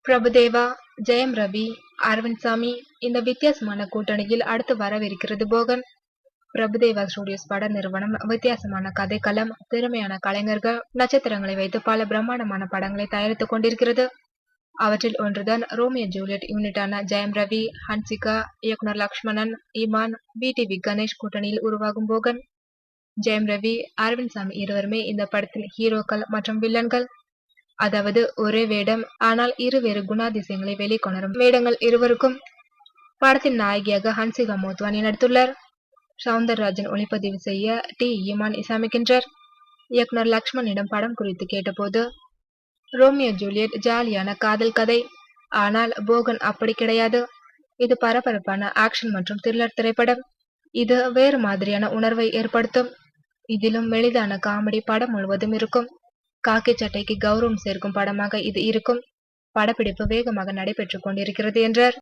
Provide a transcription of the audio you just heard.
பிரபுதேவா, ஜெயம் ரவி, அரவிந்த் சாமி இந்த வித்தியாசமான கூட்டணியில் அடுத்து வரவிருக்கிறது போகன். பிரபுதேவா ஸ்டுடியோஸ் பட நிறுவனம் வித்தியாசமான கதைக்களம், திறமையான கலைஞர்கள், நட்சத்திரங்களை வைத்து பல பிரம்மாண்டமான படங்களை தயாரித்துக் கொண்டிருக்கிறது. அவற்றில் ஒன்றுதான் ரோமியோ ஜூலியட் யூனிட்டான ஜெயம் ரவி, ஹன்சிகா, இயக்குனர் லக்ஷ்மணன், இமான், BTV கணேஷ் கூட்டணியில் உருவாகும் போகன். ஜெயம் ரவி, அரவிந்த் சாமி இருவருமே இந்த படத்தில் ஹீரோக்கள் மற்றும் வில்லன்கள். அதாவது ஒரே வேடம், ஆனால் இருவேறு குணாதிசயங்களை வெளிக்கொணரும் வேடங்கள் இருவருக்கும். படத்தின் நாயகியாக ஹன்சிகா மோத்வானி நடித்துள்ளார். சவுந்தரராஜன் ஒளிப்பதிவு செய்ய இமான் இசையமைக்கின்றார். இயக்குனர் லக்ஷ்மணிடம் படம் குறித்து கேட்டபோது, ரோமியோ ஜூலியட் ஜாலியான காதல் கதை, ஆனால் போகன் அப்படி கிடையாது. இது பரபரப்பான ஆக்ஷன் மற்றும் த்ரில்லர் திரைப்படம். இது வேறு மாதிரியான உணர்வை ஏற்படுத்தும். இதிலும் மெலிதான காமெடி படம் முழுவதும் இருக்கும். காக்கி சட்டைக்கு கௌரவம் சேர்க்கும் படமாக இது இருக்கும். படப்பிடிப்பு வேகமாக நடைபெற்றுக் கொண்டிருக்கிறது என்றார்.